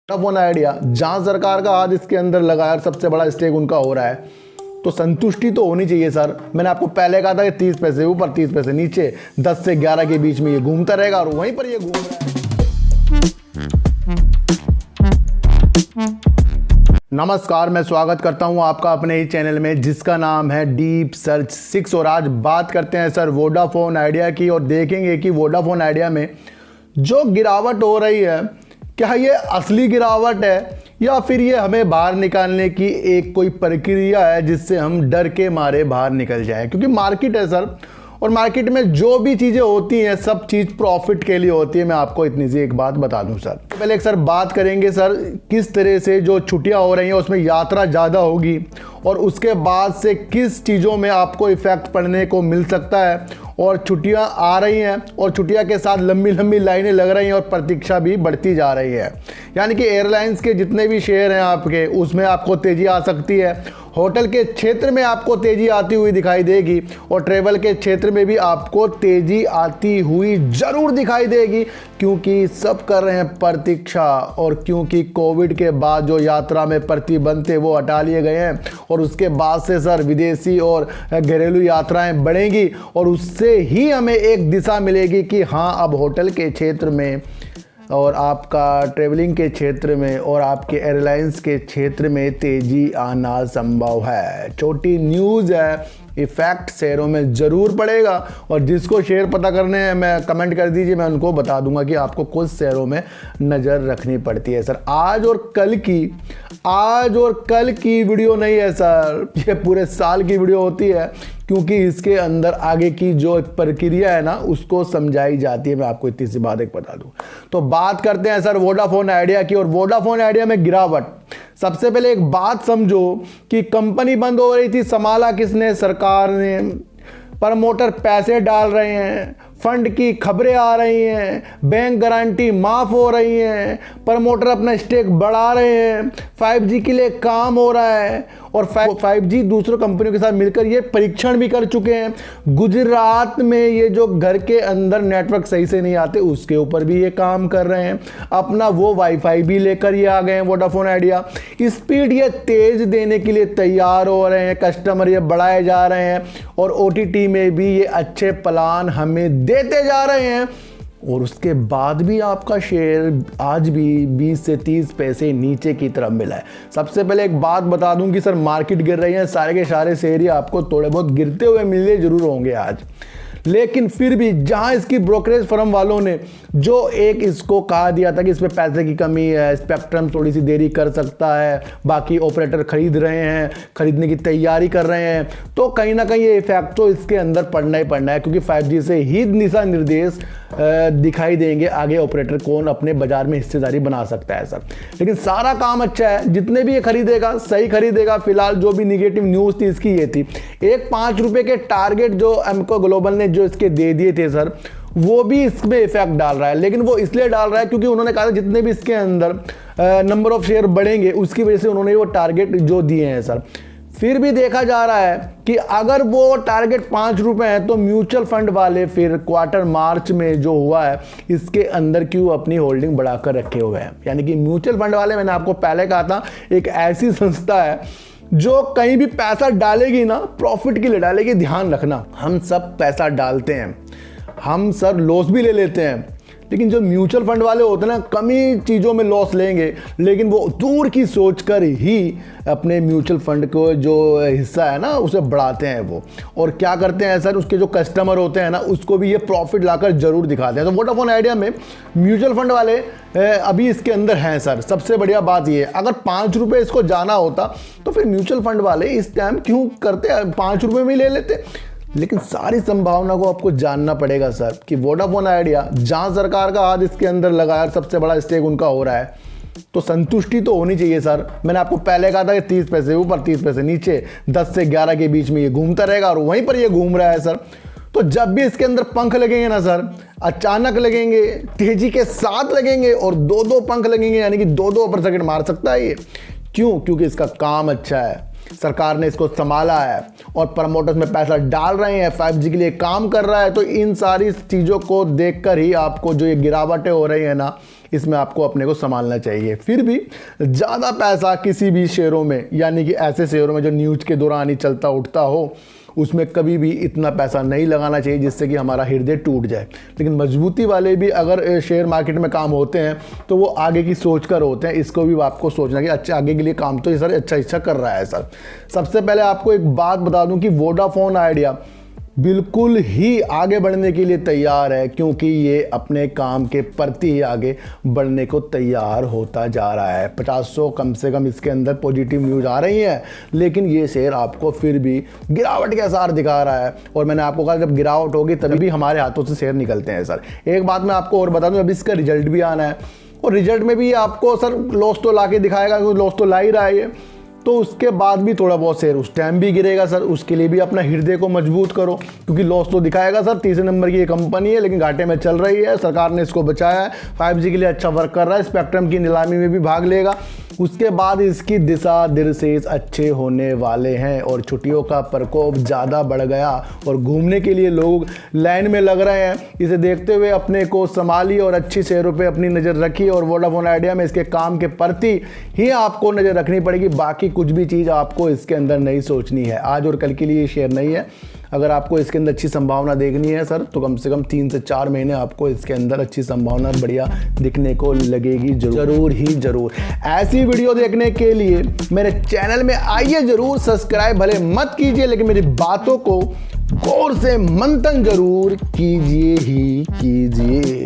Vodafone idea जहां सरकार का हाथ इसके अंदर लगा है और सबसे बड़ा स्टेक उनका हो रहा है, तो संतुष्टि तो होनी चाहिए सर। मैंने आपको पहले कहा था कि 30 पैसे ऊपर 30 पैसे नीचे 10 से 11 के बीच में ये घूमता रहेगा और वहीं पर ये घूम रहा है। नमस्कार, मैं स्वागत करता हूं आपका अपने ही चैनल में जिसका नाम है डीप सर्च 6। और आज बात करते हैं सर वोडाफोन आइडिया की और देखेंगे कि वोडाफोन आइडिया में जो गिरावट हो रही है, क्या ये असली गिरावट है या फिर ये हमें बाहर निकालने की एक कोई प्रक्रिया है जिससे हम डर के मारे बाहर निकल जाएं। क्योंकि मार्केट है सर, और मार्केट में जो भी चीज़ें होती हैं सब चीज़ प्रॉफिट के लिए होती है। मैं आपको इतनी सी एक बात बता दूं सर। पहले एक सर बात करेंगे सर किस तरह से जो छुट्टियां हो रही हैं उसमें यात्रा ज़्यादा होगी और उसके बाद से किस चीज़ों में आपको इफ़ेक्ट पड़ने को मिल सकता है। और छुट्टियां आ रही हैं और छुट्टियां के साथ लंबी लंबी लाइनें लग रही हैं और प्रतीक्षा भी बढ़ती जा रही है। यानी कि एयरलाइंस के जितने भी शेयर हैं आपके, उसमें आपको तेज़ी आ सकती है। होटल के क्षेत्र में आपको तेज़ी आती हुई दिखाई देगी और ट्रेवल के क्षेत्र में भी आपको तेज़ी आती हुई ज़रूर दिखाई देगी, क्योंकि सब कर रहे हैं प्रतीक्षा। और क्योंकि कोविड के बाद जो यात्रा में प्रतिबंध थे वो हटा लिए गए हैं और उसके बाद से सर विदेशी और घरेलू यात्राएं बढ़ेंगी और उससे ही हमें एक दिशा मिलेगी कि हाँ, अब होटल के क्षेत्र में और आपका ट्रेवलिंग के क्षेत्र में और आपके एयरलाइंस के क्षेत्र में तेज़ी आना संभव है। छोटी न्यूज़ है, इफेक्ट शेयरों में ज़रूर पड़ेगा। और जिसको शेयर पता करने हैं मैं कमेंट कर दीजिए, मैं उनको बता दूंगा कि आपको कुछ शेयरों में नज़र रखनी पड़ती है सर। आज और कल की वीडियो नहीं है सर, ये पूरे साल की वीडियो होती है, क्योंकि इसके अंदर आगे की जो प्रक्रिया है ना उसको समझाई जाती है। मैं आपको इतनी सी बात एक बता दूं। तो बात करते हैं सर वोडाफोन आइडिया की। और वोडाफोन आइडिया में गिरावट, सबसे पहले एक बात समझो कि कंपनी बंद हो रही थी, संभाला किसने? सरकार ने। प्रमोटर पैसे डाल रहे हैं, फंड की खबरें आ रही हैं, बैंक गारंटी माफ हो रही हैं, प्रमोटर अपना स्टेक बढ़ा रहे हैं, 5G के लिए काम हो रहा है और 5G दूसरों कंपनियों के साथ मिलकर ये परीक्षण भी कर चुके हैं। गुजरात में ये जो घर के अंदर नेटवर्क सही से नहीं आते उसके ऊपर भी ये काम कर रहे हैं। अपना वो वाईफाई भी लेकर ये आ गए हैं वोडाफोन आइडिया। स्पीड ये तेज देने के लिए तैयार हो रहे हैं, कस्टमर ये बढ़ाए जा रहे हैं और OTT में भी ये अच्छे प्लान हमें देते जा रहे हैं। और उसके बाद भी आपका शेयर आज भी 20 से 30 पैसे नीचे की तरफ मिला है। सबसे पहले एक बात बता दूं कि सर मार्केट गिर रही है, सारे के सारे शेयर ही आपको थोड़े बहुत गिरते हुए मिले जरूर होंगे आज, लेकिन फिर भी जहां इसकी ब्रोकरेज फर्म वालों ने जो एक इसको कहा दिया था कि इस पे पैसे की कमी है, स्पेक्ट्रम थोड़ी सी देरी कर सकता है, बाकी ऑपरेटर खरीद रहे हैं, खरीदने की तैयारी कर रहे हैं, तो कहीं ना कहीं ये इफेक्ट तो इसके अंदर पड़ना ही पड़ना है, क्योंकि 5G से ही दिशा निर्देश दिखाई देंगे आगे ऑपरेटर कौन अपने बाजार में हिस्सेदारी बना सकता है सर। लेकिन सारा काम अच्छा है, जितने भी ये खरीदेगा सही खरीदेगा। फिलहाल जो भी निगेटिव न्यूज़ थी इसकी ये थी, एक 5 रुपये के टारगेट जो एमको ग्लोबल ने जो इसके दे दिए थे सर, वो भी इसमें इफेक्ट डाल रहा है। लेकिन वो इसलिए डाल रहा है क्योंकि उन्होंने कहा था जितने भी इसके अंदर नंबर ऑफ शेयर बढ़ेंगे उसकी वजह से उन्होंने वो टारगेट जो दिए हैं सर। फिर भी देखा जा रहा है कि अगर वो टारगेट 5 रुपये है तो म्यूचुअल फंड वाले फिर क्वार्टर मार्च में जो हुआ है इसके अंदर क्यों अपनी होल्डिंग बढ़ाकर रखे हुए हैं। यानी कि म्यूचुअल फंड वाले, मैंने आपको पहले कहा था, एक ऐसी संस्था है जो कहीं भी पैसा डालेगी ना प्रॉफिट के लिए डालेगी। ध्यान रखना, हम सब पैसा डालते हैं, हम सर लॉस भी ले लेते हैं, लेकिन जो म्यूचुअल फंड वाले होते हैं ना कम ही चीज़ों में लॉस लेंगे, लेकिन वो दूर की सोच कर ही अपने म्यूचुअल फंड को जो हिस्सा है ना उसे बढ़ाते हैं वो। और क्या करते हैं सर, उसके जो कस्टमर होते हैं ना उसको भी ये प्रॉफिट लाकर जरूर दिखाते हैं। तो वोडाफोन आइडिया में म्यूचुअल फंड वाले अभी इसके अंदर हैं सर। सबसे बढ़िया बात ये है, अगर 5 रुपये इसको जाना होता तो फिर म्यूचुअल फंड वाले इस टाइम क्यों करते, 5 रुपये में ही ले लेते। लेकिन सारी संभावना को आपको जानना पड़ेगा सर कि वोडाफोन आइडिया जहां सरकार का हाथ इसके अंदर लगा है और सबसे बड़ा स्टेक उनका हो रहा है, तो संतुष्टि तो होनी चाहिए सर। मैंने आपको पहले कहा था कि 30 पैसे ऊपर 30 पैसे नीचे 10 से 11 के बीच में ये घूमता रहेगा और वहीं पर ये घूम रहा है सर। तो जब भी इसके अंदर पंख लगेंगे ना सर, अचानक लगेंगे, तेजी के साथ लगेंगे और 2-2 पंख लगेंगे, यानी कि 2-2 अपर सेकंड मार सकता है ये। क्यों? क्योंकि इसका काम अच्छा है, सरकार ने इसको संभाला है और प्रमोटर्स में पैसा डाल रहे हैं, 5G के लिए काम कर रहा है। तो इन सारी चीज़ों को देखकर ही आपको जो ये गिरावटें हो रही है ना, इसमें आपको अपने को संभालना चाहिए। फिर भी ज़्यादा पैसा किसी भी शेयरों में, यानी कि ऐसे शेयरों में जो न्यूज़ के दौरान ही चलता उठता हो, उसमें कभी भी इतना पैसा नहीं लगाना चाहिए जिससे कि हमारा हृदय टूट जाए। लेकिन मजबूती वाले भी अगर शेयर मार्केट में काम होते हैं तो वो आगे की सोच कर होते हैं। इसको भी आपको सोचना कि अच्छा आगे के लिए काम तो ये सर अच्छा कर रहा है सर। सबसे पहले आपको एक बात बता दूं कि वोडाफोन आइडिया बिल्कुल ही आगे बढ़ने के लिए तैयार है, क्योंकि ये अपने काम के प्रति ही आगे बढ़ने को तैयार होता जा रहा है। 50 कम से कम इसके अंदर पॉजिटिव न्यूज़ आ रही है, लेकिन ये शेयर आपको फिर भी गिरावट के आसार दिखा रहा है। और मैंने आपको कहा जब गिरावट होगी तभी भी हमारे हाथों से शेयर निकलते हैं सर। एक बात मैं आपको और बता दूं, अभी इसका रिजल्ट भी आना है और रिजल्ट में भी आपको सर लॉस तो ला के दिखाएगा, क्योंकि लॉस तो ला ही रहा है ये। तो उसके बाद भी थोड़ा बहुत शेयर उस टाइम भी गिरेगा सर। उसके लिए भी अपना हृदय को मजबूत करो, क्योंकि लॉस तो दिखाएगा सर। तीसरे नंबर की ये कंपनी है लेकिन घाटे में चल रही है, सरकार ने इसको बचाया है, 5G के लिए अच्छा वर्क कर रहा है, स्पेक्ट्रम की नीलामी में भी भाग लेगा। उसके बाद इसकी दिशा निर्देश अच्छे होने वाले हैं और छुट्टियों का प्रकोप ज़्यादा बढ़ गया और घूमने के लिए लोग लाइन में लग रहे हैं। इसे देखते हुए अपने को संभालिए और अच्छी शेयरों पे अपनी नज़र रखिए और वोडाफोन आइडिया में इसके काम के प्रति ही आपको नज़र रखनी पड़ेगी। बाकी कुछ भी चीज़ आपको इसके अंदर नहीं सोचनी है। आज और कल के लिए शेयर नहीं है। अगर आपको इसके अंदर अच्छी संभावना देखनी है सर तो कम से कम 3 से 4 महीने आपको इसके अंदर अच्छी संभावना बढ़िया दिखने को लगेगी। जरूर ही जरूर। ऐसी वीडियो देखने के लिए मेरे चैनल में आइए, जरूर सब्सक्राइब भले मत कीजिए लेकिन मेरी बातों को गौर से मंथन जरूर कीजिए ही कीजिए।